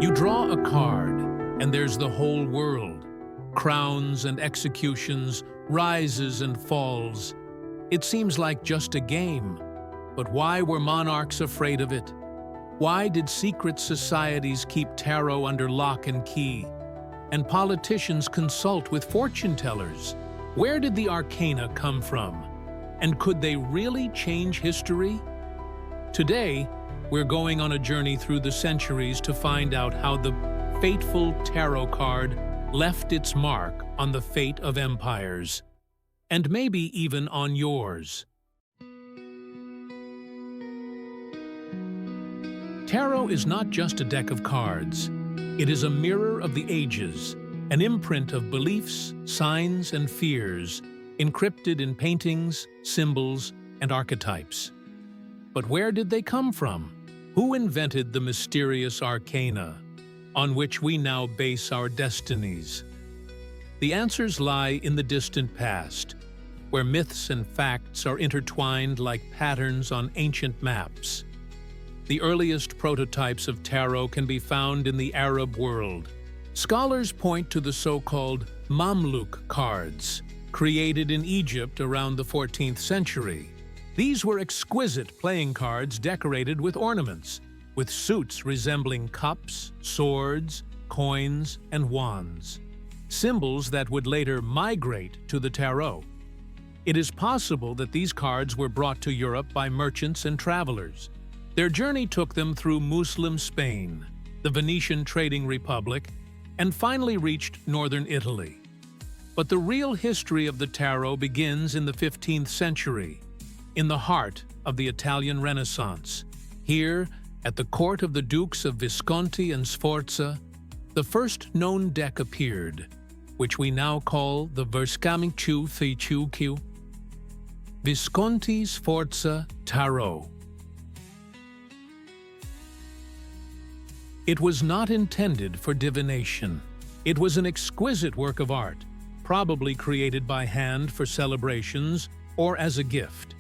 You draw a card, and there's the whole world. Crowns and executions, rises and falls. It seems like just a game. But why were monarchs afraid of it? Why did secret societies keep tarot under lock and key? And politicians consult with fortune tellers? Where did the arcana come from? And could they really change history? Today, we're going on a journey through the centuries to find out how the fateful tarot card left its mark on the fate of empires, and maybe even on yours. Tarot is not just a deck of cards. It is a mirror of the ages, an imprint of beliefs, signs, and fears, encrypted in paintings, symbols, and archetypes. But where did they come from? Who invented the mysterious arcana, on which we now base our destinies? The answers lie in the distant past, where myths and facts are intertwined like patterns on ancient maps. The earliest prototypes of tarot can be found in the Arab world. Scholars point to the so-called Mamluk cards, created in Egypt around the 14th century. These were exquisite playing cards decorated with ornaments, with suits resembling cups, swords, coins, and wands, symbols that would later migrate to the tarot. It is possible that these cards were brought to Europe by merchants and travelers. Their journey took them through Muslim Spain, the Venetian trading republic, and finally reached northern Italy. But the real history of the tarot begins in the 15th century, in the heart of the Italian Renaissance. Here, at the court of the Dukes of Visconti and Sforza, the first known deck appeared, which we now call the Visconti Sforza Tarot. It was not intended for divination. It was an exquisite work of art, probably created by hand for celebrations or as a gift.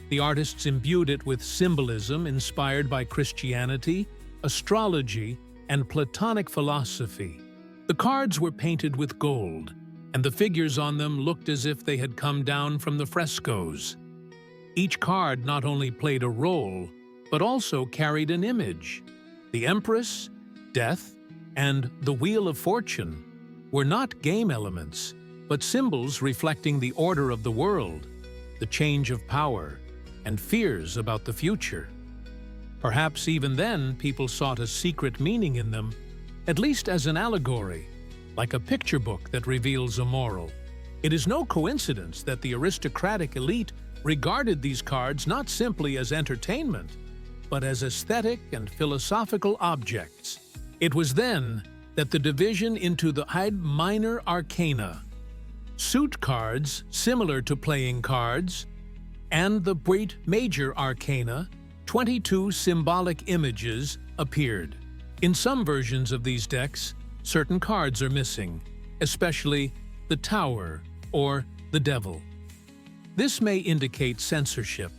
The artists imbued it with symbolism inspired by Christianity, astrology, and Platonic philosophy. The cards were painted with gold, and the figures on them looked as if they had come down from the frescoes. Each card not only played a role, but also carried an image. The Empress, Death, and the Wheel of Fortune were not game elements, but symbols reflecting the order of the world, the change of power, and fears about the future. Perhaps even then people sought a secret meaning in them, at least as an allegory, like a picture book that reveals a moral. It is no coincidence that the aristocratic elite regarded these cards not simply as entertainment, but as aesthetic and philosophical objects. It was then that the division into the minor arcana, suit cards similar to playing cards, and the major arcana, 22 symbolic images, appeared. In some versions of these decks, certain cards are missing, especially the Tower or the Devil. This may indicate censorship.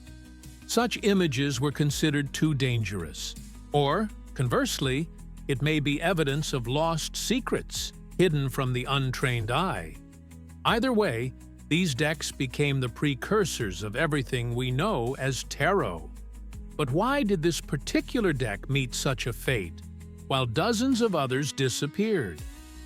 Such images were considered too dangerous. Or, conversely, it may be evidence of lost secrets hidden from the untrained eye. Either way, these decks became the precursors of everything we know as tarot. But why did this particular deck meet such a fate, while dozens of others disappeared?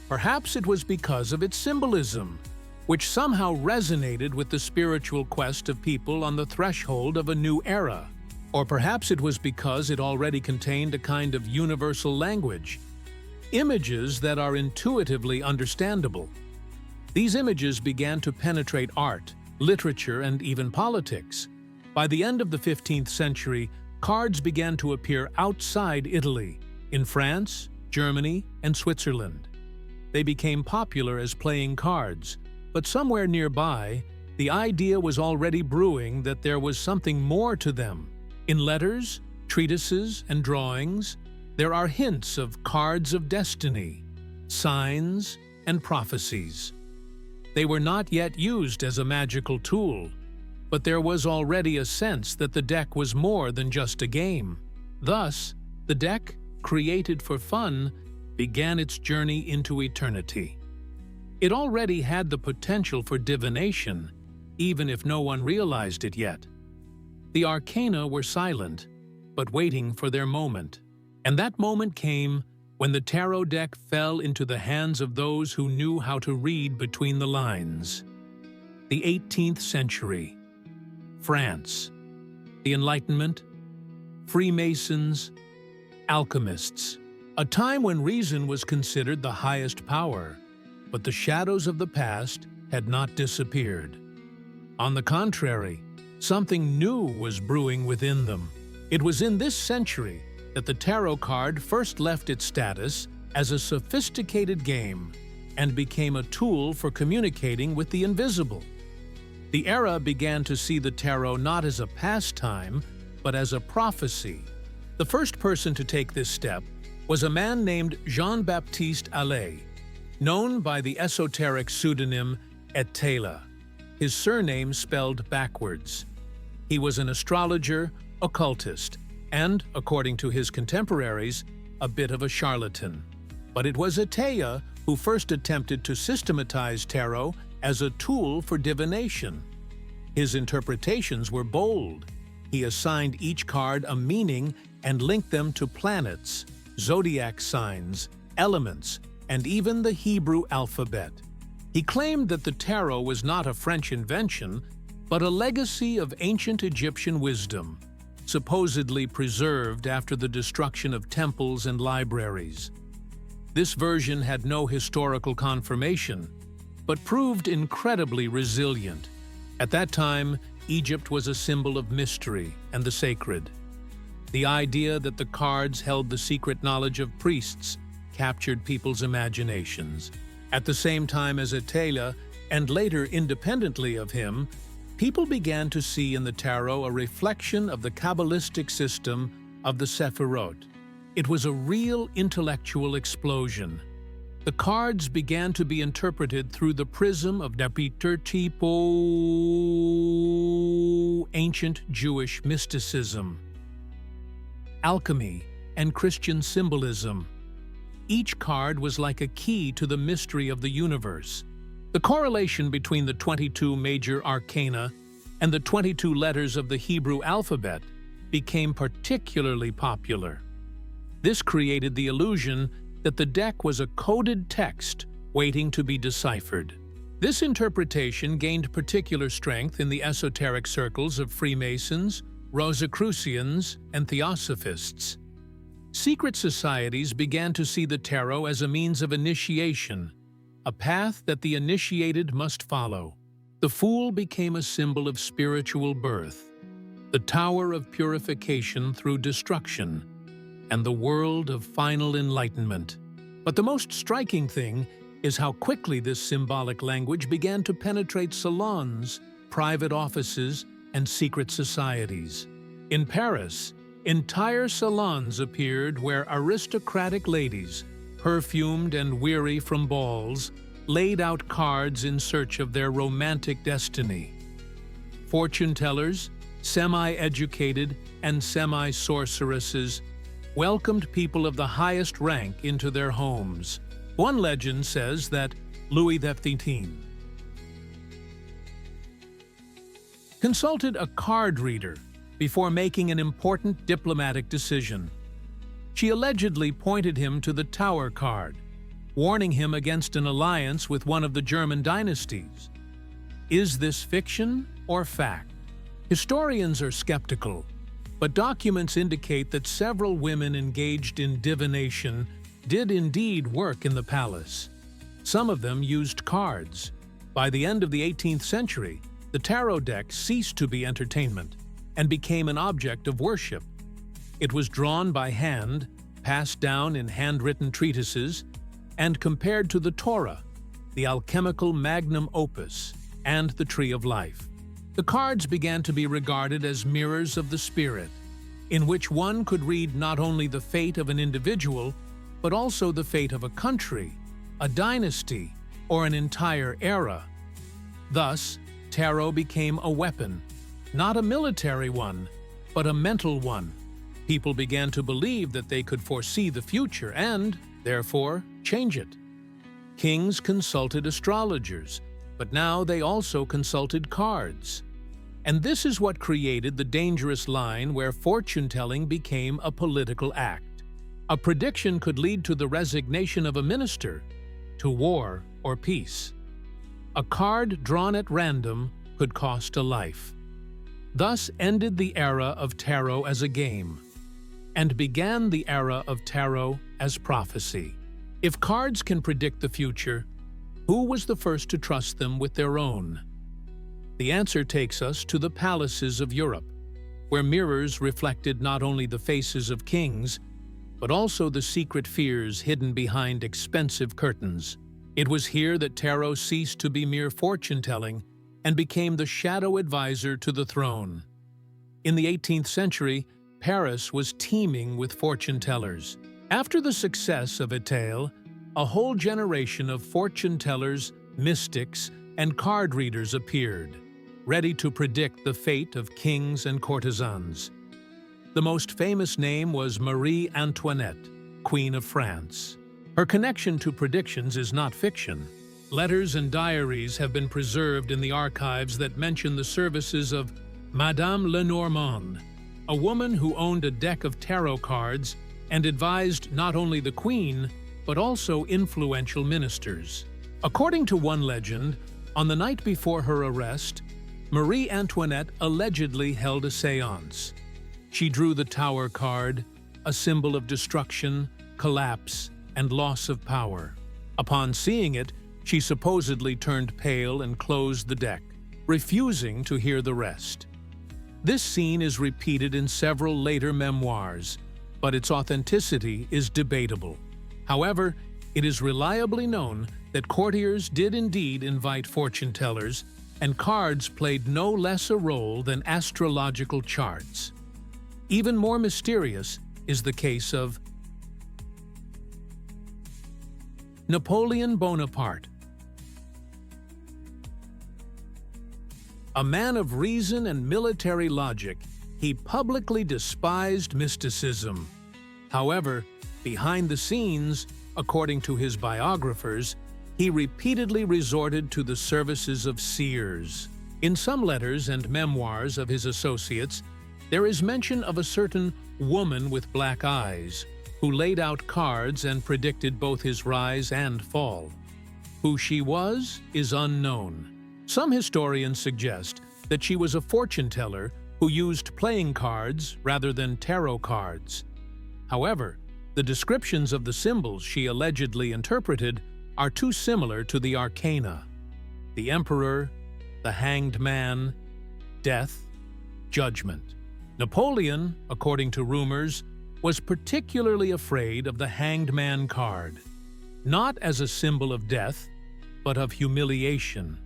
Perhaps it was because of its symbolism, which somehow resonated with the spiritual quest of people on the threshold of a new era. Or perhaps it was because it already contained a kind of universal language, images that are intuitively understandable. These images began to penetrate art, literature, and even politics. By the end of the 15th century, cards began to appear outside Italy, in France, Germany, and Switzerland. They became popular as playing cards, but somewhere nearby, the idea was already brewing that there was something more to them. In letters, treatises, and drawings, there are hints of cards of destiny, signs, and prophecies. They were not yet used as a magical tool, but there was already a sense that the deck was more than just a game. Thus, the deck, created for fun, began its journey into eternity. It already had the potential for divination, even if no one realized it yet. The arcana were silent, but waiting for their moment. And that moment came when the tarot deck fell into the hands of those who knew how to read between the lines. The 18th century, France, the Enlightenment, Freemasons, alchemists, a time when reason was considered the highest power, but the shadows of the past had not disappeared. On the contrary, something new was brewing within them. It was in this century that the tarot card first left its status as a sophisticated game and became a tool for communicating with the invisible. The era began to see the tarot not as a pastime, but as a prophecy. The first person to take this step was a man named Jean-Baptiste Allais, known by the esoteric pseudonym Etela, his surname spelled backwards. He was an astrologer, occultist, and, according to his contemporaries, a bit of a charlatan. But it was Etela who first attempted to systematize tarot as a tool for divination. His interpretations were bold. He assigned each card a meaning and linked them to planets, zodiac signs, elements, and even the Hebrew alphabet. He claimed that the tarot was not a French invention, but a legacy of ancient Egyptian wisdom, supposedly preserved after the destruction of temples and libraries. This version had no historical confirmation, but proved incredibly resilient. At that time, Egypt was a symbol of mystery and the sacred. The idea that the cards held the secret knowledge of priests captured people's imaginations. At the same time as Etela, and later independently of him, people began to see in the tarot a reflection of the Kabbalistic system of the Sephirot. It was a real intellectual explosion. The cards began to be interpreted through the prism of Tipo, ancient Jewish mysticism, alchemy, and Christian symbolism. Each card was like a key to the mystery of the universe. The correlation between the 22 major arcana and the 22 letters of the Hebrew alphabet became particularly popular. This created the illusion that the deck was a coded text waiting to be deciphered. This interpretation gained particular strength in the esoteric circles of Freemasons, Rosicrucians, and Theosophists. Secret societies began to see the tarot as a means of initiation, a path that the initiated must follow. The Fool became a symbol of spiritual birth, the tower of purification through destruction, and the world of final enlightenment. But the most striking thing is how quickly this symbolic language began to penetrate salons, private offices, and secret societies. In Paris, entire salons appeared where aristocratic ladies, perfumed and weary from balls, laid out cards in search of their romantic destiny. Fortune tellers, semi-educated and semi-sorceresses, welcomed people of the highest rank into their homes. One legend says that Louis XV consulted a card reader before making an important diplomatic decision. She allegedly pointed him to the Tower card, warning him against an alliance with one of the German dynasties. Is this fiction or fact? Historians are skeptical, but documents indicate that several women engaged in divination did indeed work in the palace. Some of them used cards. By the end of the 18th century, the tarot deck ceased to be entertainment and became an object of worship. It was drawn by hand, passed down in handwritten treatises, and compared to the Torah, the alchemical magnum opus, and the Tree of Life. The cards began to be regarded as mirrors of the spirit, in which one could read not only the fate of an individual, but also the fate of a country, a dynasty, or an entire era. Thus, tarot became a weapon, not a military one, but a mental one. People began to believe that they could foresee the future and, Therefore, change it. Kings consulted astrologers, but now they also consulted cards. And this is what created the dangerous line where fortune-telling became a political act. A prediction could lead to the resignation of a minister, to war or peace. A card drawn at random could cost a life. Thus ended the era of tarot as a game, and began the era of tarot as prophecy. If cards can predict the future, who was the first to trust them with their own? The answer takes us to the palaces of Europe, where mirrors reflected not only the faces of kings, but also the secret fears hidden behind expensive curtains. It was here that tarot ceased to be mere fortune-telling and became the shadow advisor to the throne. In the 18th century, Paris was teeming with fortune-tellers. After the success of Étale, a whole generation of fortune-tellers, mystics, and card readers appeared, ready to predict the fate of kings and courtesans. The most famous name was Marie Antoinette, Queen of France. Her connection to predictions is not fiction. Letters and diaries have been preserved in the archives that mention the services of Madame Lenormand, a woman who owned a deck of tarot cards and advised not only the queen, but also influential ministers. According to one legend, on the night before her arrest, Marie Antoinette allegedly held a séance. She drew the Tower card, a symbol of destruction, collapse, and loss of power. Upon seeing it, she supposedly turned pale and closed the deck, refusing to hear the rest. This scene is repeated in several later memoirs, but its authenticity is debatable. However, it is reliably known that courtiers did indeed invite fortune-tellers, and cards played no less a role than astrological charts. Even more mysterious is the case of Napoleon Bonaparte. A man of reason and military logic, he publicly despised mysticism. However, behind the scenes, according to his biographers, he repeatedly resorted to the services of seers. In some letters and memoirs of his associates, there is mention of a certain woman with black eyes, who laid out cards and predicted both his rise and fall. Who she was is unknown. Some historians suggest that she was a fortune-teller who used playing cards rather than tarot cards. However, the descriptions of the symbols she allegedly interpreted are too similar to the Arcana: the Emperor, the Hanged Man, death, judgment. Napoleon, according to rumors, was particularly afraid of the Hanged Man card, not as a symbol of death, but of humiliation.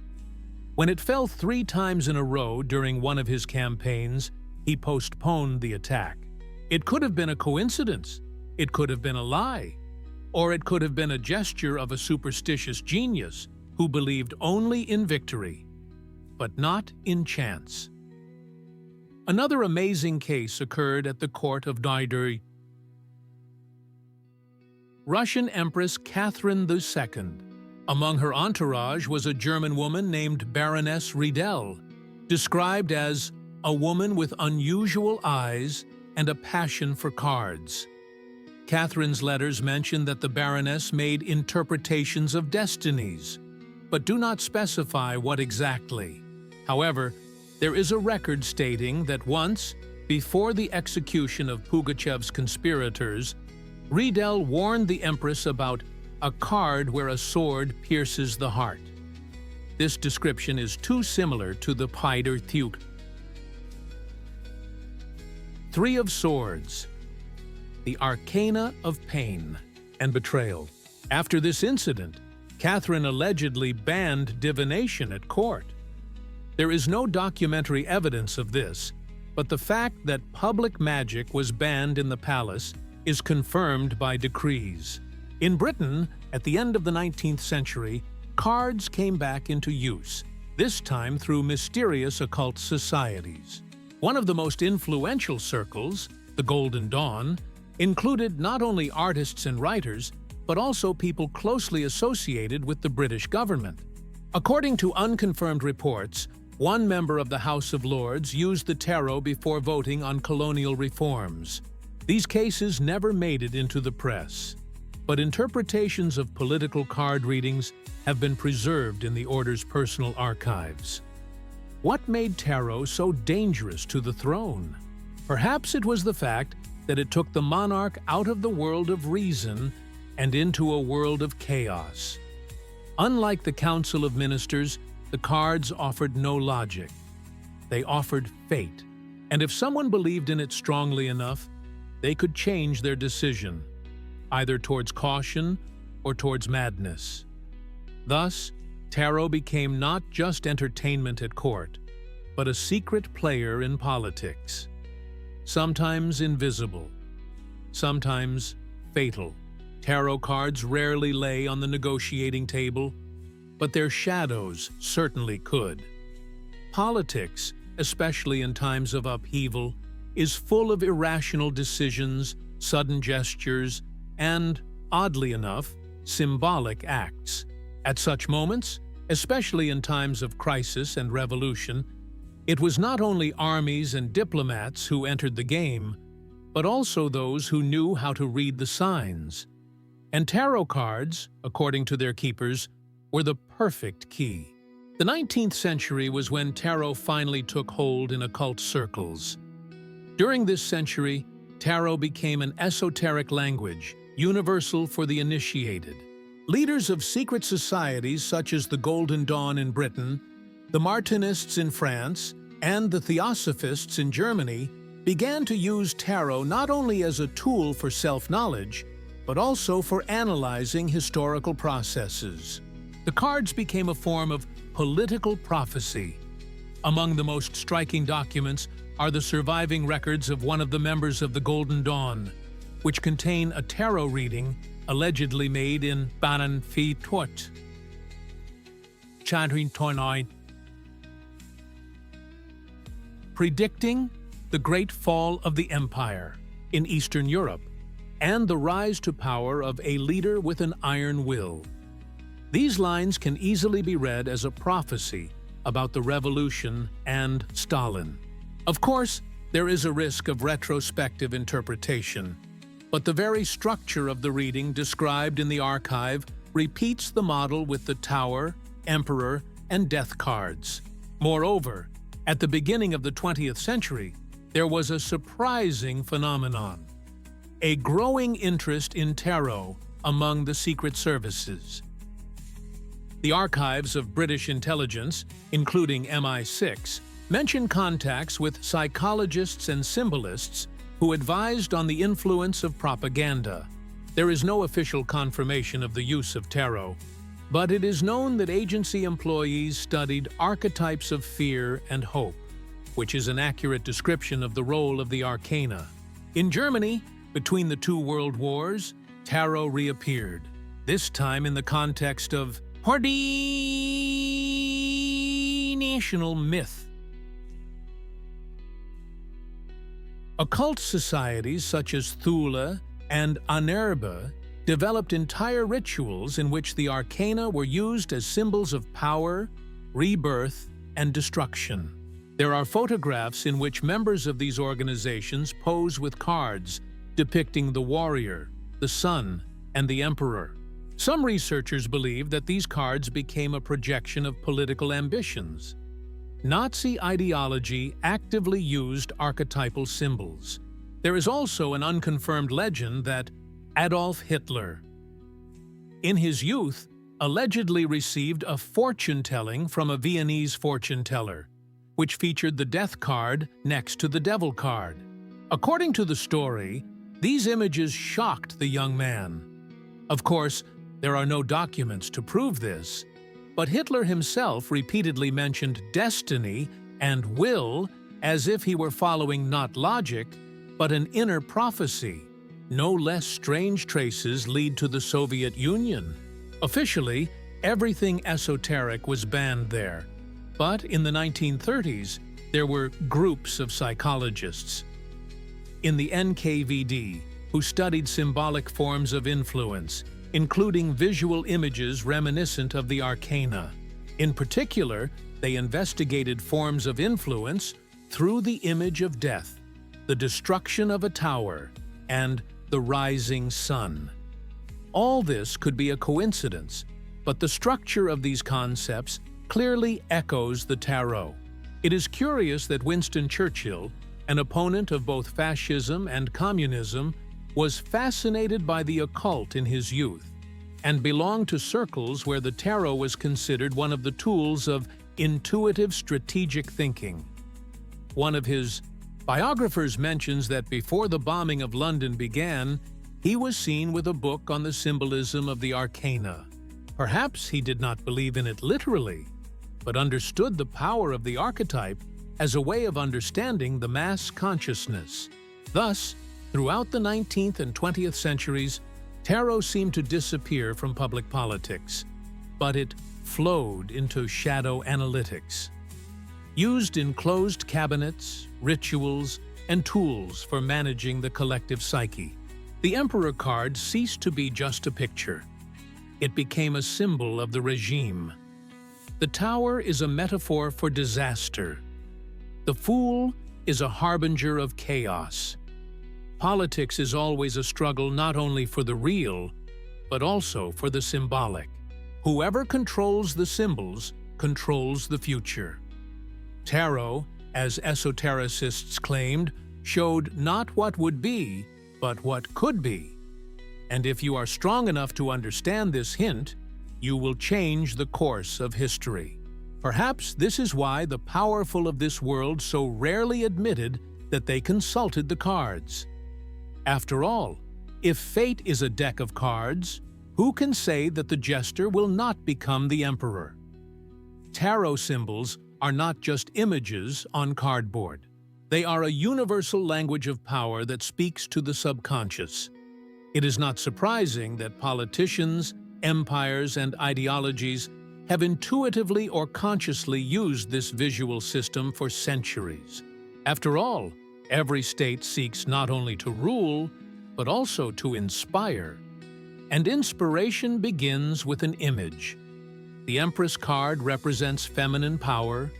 When it fell 3 times in a row during one of his campaigns, he postponed the attack. It could have been a coincidence, it could have been a lie, or it could have been a gesture of a superstitious genius who believed only in victory, but not in chance. Another amazing case occurred at the court of Dido. Russian Empress Catherine II. Among her entourage was a German woman named Baroness Riedel, described as a woman with unusual eyes and a passion for cards. Catherine's letters mention that the Baroness made interpretations of destinies, but do not specify what exactly. However, there is a record stating that once, before the execution of Pugachev's conspirators, Riedel warned the Empress about a card where a sword pierces the heart. This description is too similar to the Pieder Thuc. 3 of Swords, the Arcana of Pain and Betrayal. After this incident, Catherine allegedly banned divination at court. There is no documentary evidence of this, but the fact that public magic was banned in the palace is confirmed by decrees. In Britain, at the end of the 19th century, cards came back into use, this time through mysterious occult societies. One of the most influential circles, the Golden Dawn, included not only artists and writers, but also people closely associated with the British government. According to unconfirmed reports, one member of the House of Lords used the tarot before voting on colonial reforms. These cases never made it into the press, but interpretations of political card readings have been preserved in the Order's personal archives. What made tarot so dangerous to the throne? Perhaps it was the fact that it took the monarch out of the world of reason and into a world of chaos. Unlike the Council of Ministers, the cards offered no logic. They offered fate, and if someone believed in it strongly enough, they could change their decision, either towards caution or towards madness. Thus, tarot became not just entertainment at court, but a secret player in politics. Sometimes invisible, sometimes fatal. Tarot cards rarely lay on the negotiating table, but their shadows certainly could. Politics, especially in times of upheaval, is full of irrational decisions, sudden gestures, and, oddly enough, symbolic acts. At such moments, especially in times of crisis and revolution, it was not only armies and diplomats who entered the game, but also those who knew how to read the signs. And tarot cards, according to their keepers, were the perfect key. The 19th century was when tarot finally took hold in occult circles. During this century, tarot became an esoteric language, universal for the initiated. Leaders of secret societies such as the Golden Dawn in Britain, the Martinists in France, and the Theosophists in Germany began to use tarot not only as a tool for self-knowledge, but also for analyzing historical processes. The cards became a form of political prophecy. Among the most striking documents are the surviving records of one of the members of the Golden Dawn, which contain a tarot reading allegedly made in Banan Fi Tuot, Chadrin Tornoid, predicting the great fall of the empire in Eastern Europe and the rise to power of a leader with an iron will. These lines can easily be read as a prophecy about the revolution and Stalin. Of course, there is a risk of retrospective interpretation, but the very structure of the reading described in the archive repeats the model with the Tower, Emperor, and Death cards. Moreover, at the beginning of the 20th century, there was a surprising phenomenon: a growing interest in tarot among the secret services. The archives of British intelligence, including MI6, mention contacts with psychologists and symbolists who advised on the influence of propaganda. There is no official confirmation of the use of tarot, but it is known that agency employees studied archetypes of fear and hope, which is an accurate description of the role of the arcana. In Germany, between the two world wars, tarot reappeared, this time in the context of party national myth. Occult societies such as Thule and Anerbe developed entire rituals in which the arcana were used as symbols of power, rebirth, and destruction. There are photographs in which members of these organizations pose with cards depicting the warrior, the sun, and the emperor. Some researchers believe that these cards became a projection of political ambitions. Nazi ideology actively used archetypal symbols. There is also an unconfirmed legend that Adolf Hitler, in his youth, allegedly received a fortune-telling from a Viennese fortune-teller, which featured the death card next to the devil card. According to the story, these images shocked the young man. Of course, there are no documents to prove this, but Hitler himself repeatedly mentioned destiny and will as if he were following not logic, but an inner prophecy. No less strange traces lead to the Soviet Union. Officially, everything esoteric was banned there, but in the 1930s, there were groups of psychologists in the NKVD who studied symbolic forms of influence, including visual images reminiscent of the Arcana. In particular, they investigated forms of influence through the image of death, the destruction of a tower, and the rising sun. All this could be a coincidence, but the structure of these concepts clearly echoes the tarot. It is curious that Winston Churchill, an opponent of both fascism and communism, was fascinated by the occult in his youth and belonged to circles where the tarot was considered one of the tools of intuitive strategic thinking. One of his biographers mentions that before the bombing of London began, he was seen with a book on the symbolism of the Arcana. Perhaps he did not believe in it literally, but understood the power of the archetype as a way of understanding the mass consciousness. Thus, throughout the 19th and 20th centuries, tarot seemed to disappear from public politics, but it flowed into shadow analytics. Used in closed cabinets, rituals, and tools for managing the collective psyche, the Emperor card ceased to be just a picture. It became a symbol of the regime. The Tower is a metaphor for disaster. The Fool is a harbinger of chaos. Politics is always a struggle not only for the real, but also for the symbolic. Whoever controls the symbols controls the future. Tarot, as esotericists claimed, showed not what would be, but what could be. And if you are strong enough to understand this hint, you will change the course of history. Perhaps this is why the powerful of this world so rarely admitted that they consulted the cards. After all, if fate is a deck of cards, who can say that the jester will not become the emperor? Tarot symbols are not just images on cardboard. They are a universal language of power that speaks to the subconscious. It is not surprising that politicians, empires, and ideologies have intuitively or consciously used this visual system for centuries. After all, every state seeks not only to rule, but also to inspire. And inspiration begins with an image. The Empress card represents feminine power,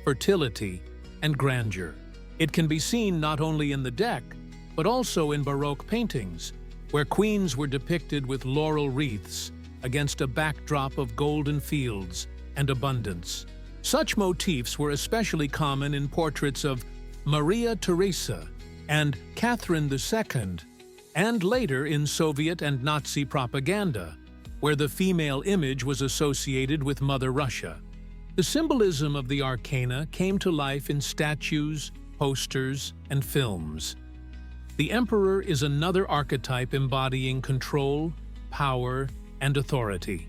fertility, and grandeur. It can be seen not only in the deck, but also in Baroque paintings, where queens were depicted with laurel wreaths against a backdrop of golden fields and abundance. Such motifs were especially common in portraits of Maria Theresa and Catherine II, and later in Soviet and Nazi propaganda, where the female image was associated with Mother Russia. The symbolism of the Arcana came to life in statues, posters, and films. The Emperor is another archetype embodying control, power, and authority.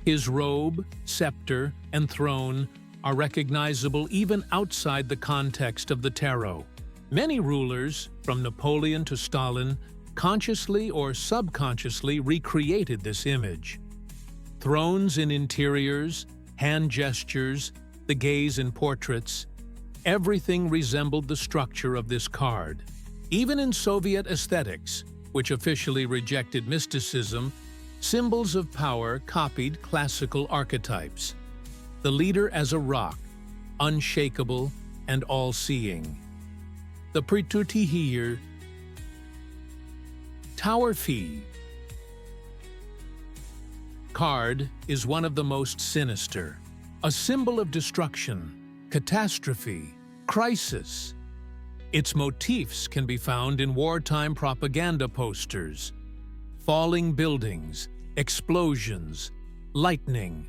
His robe, scepter, and throne are recognizable even outside the context of the tarot. Many rulers, from Napoleon to Stalin, consciously or subconsciously recreated this image. Thrones in interiors, hand gestures, the gaze in portraits, everything resembled the structure of this card. Even in Soviet aesthetics, which officially rejected mysticism, symbols of power copied classical archetypes. The leader as a rock, unshakable and all-seeing. The Pritutihir Tower Fee card is one of the most sinister, a symbol of destruction, catastrophe, crisis. Its motifs can be found in wartime propaganda posters, falling buildings, explosions, lightning,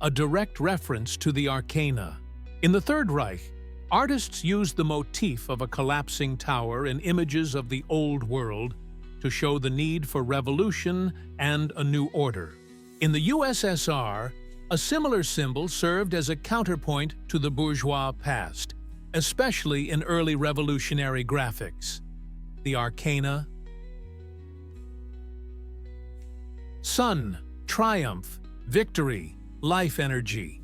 a direct reference to the Arcana. In the Third Reich, artists used the motif of a collapsing tower in images of the old world to show the need for revolution and a new order. In the USSR, a similar symbol served as a counterpoint to the bourgeois past, especially in early revolutionary graphics. The Arcana. Sun, triumph, victory, life energy.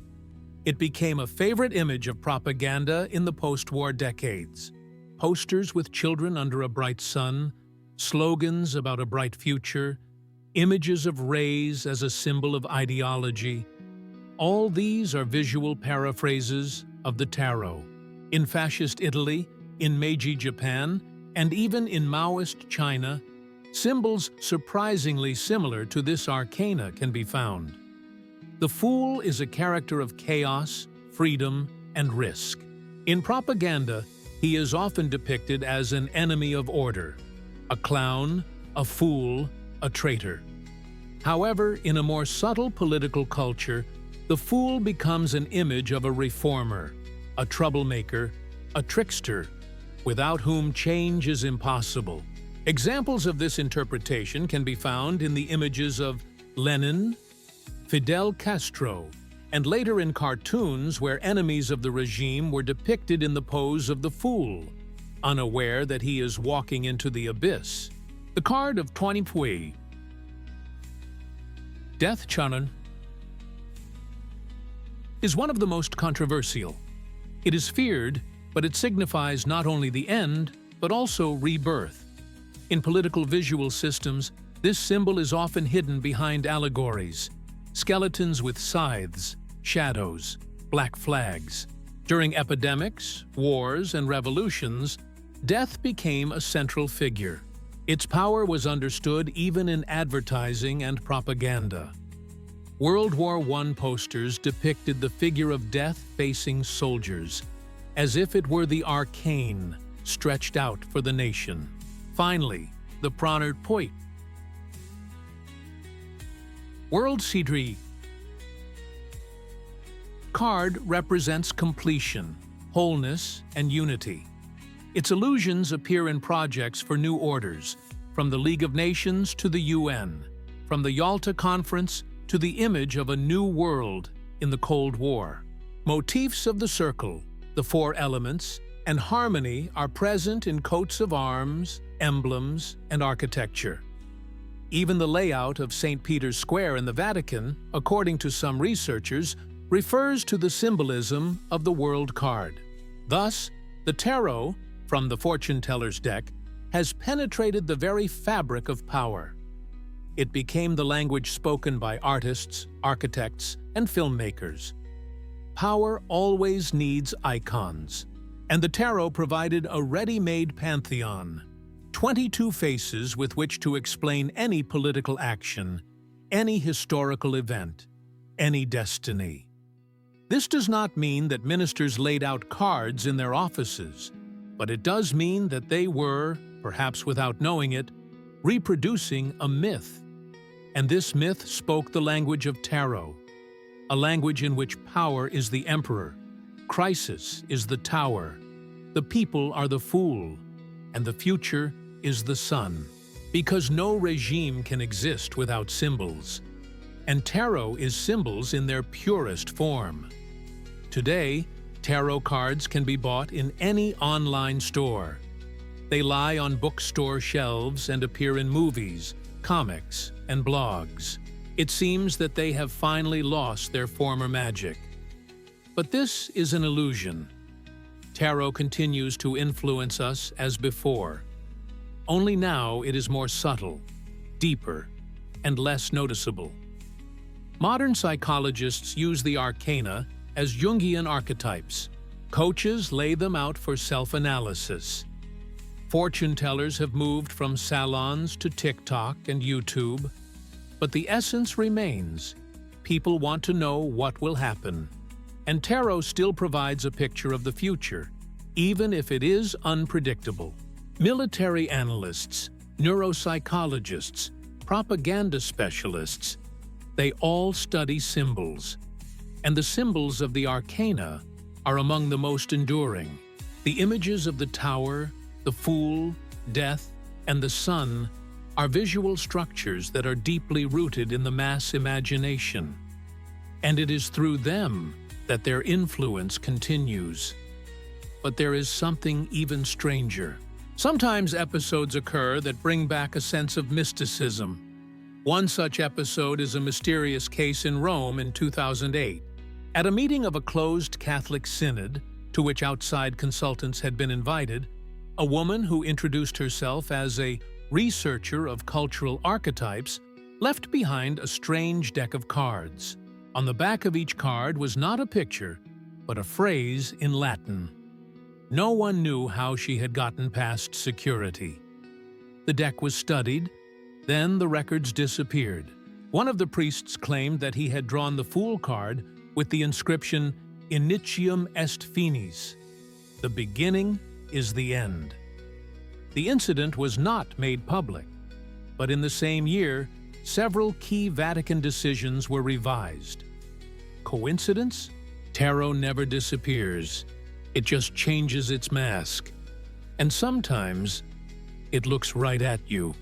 It became a favorite image of propaganda in the post-war decades. Posters with children under a bright sun, slogans about a bright future, images of rays as a symbol of ideology. All these are visual paraphrases of the tarot. In fascist Italy, in Meiji Japan, and even in Maoist China, symbols surprisingly similar to this arcana can be found. The Fool is a character of chaos, freedom, and risk. In propaganda, he is often depicted as an enemy of order, a clown, a fool, a traitor. However, in a more subtle political culture, the Fool becomes an image of a reformer, a troublemaker, a trickster, without whom change is impossible. Examples of this interpretation can be found in the images of Lenin, Fidel Castro, and later in cartoons where enemies of the regime were depicted in the pose of the Fool, unaware that he is walking into the abyss. The card of 20 Pui. Death Charan is one of the most controversial. It is feared, but it signifies not only the end, but also rebirth. In political visual systems, this symbol is often hidden behind allegories, skeletons with scythes, shadows, black flags. During epidemics, wars, and revolutions, death became a central figure. Its power was understood even in advertising and propaganda. World War I posters depicted the figure of death facing soldiers, as if it were the arcane stretched out for the nation. Finally, the Pranard Point. World Sidri card represents completion, wholeness, and unity. Its illusions appear in projects for new orders, from the League of Nations to the UN, from the Yalta Conference to the image of a new world in the Cold War. Motifs of the circle, the four elements, and harmony are present in coats of arms, emblems, and architecture. Even the layout of St. Peter's Square in the Vatican, according to some researchers, refers to the symbolism of the world card. Thus, the tarot, from the fortune teller's deck, has penetrated the very fabric of power. It became the language spoken by artists, architects, and filmmakers. Power always needs icons, and the tarot provided a ready-made pantheon, 22 faces with which to explain any political action, any historical event, any destiny. This does not mean that ministers laid out cards in their offices, but it does mean that they were, perhaps without knowing it, reproducing a myth. And this myth spoke the language of tarot, a language in which power is the emperor, crisis is the tower, the people are the fool, and the future is the sun. Because no regime can exist without symbols, and tarot is symbols in their purest form. Today, tarot cards can be bought in any online store. They lie on bookstore shelves and appear in movies, comics, and blogs. It seems that they have finally lost their former magic. But this is an illusion. Tarot continues to influence us as before. Only now it is more subtle, deeper, and less noticeable. Modern psychologists use the arcana as Jungian archetypes. Coaches lay them out for self-analysis. Fortune tellers have moved from salons to TikTok and YouTube. But the essence remains. People want to know what will happen. And tarot still provides a picture of the future, even if it is unpredictable. Military analysts, neuropsychologists, propaganda specialists, they all study symbols. And the symbols of the arcana are among the most enduring. The images of the tower, the fool, death, and the sun are visual structures that are deeply rooted in the mass imagination. And it is through them that their influence continues. But there is something even stranger. Sometimes episodes occur that bring back a sense of mysticism. One such episode is a mysterious case in Rome in 2008. At a meeting of a closed Catholic synod, to which outside consultants had been invited, a woman who introduced herself as a researcher of cultural archetypes left behind a strange deck of cards. On the back of each card was not a picture, but a phrase in Latin. No one knew how she had gotten past security. The deck was studied, then the records disappeared. One of the priests claimed that he had drawn the Fool card with the inscription Initium est finis. The beginning is the end. The incident was not made public, but in the same year, several key Vatican decisions were revised. Coincidence? Tarot never disappears. It just changes its mask. And sometimes, it looks right at you.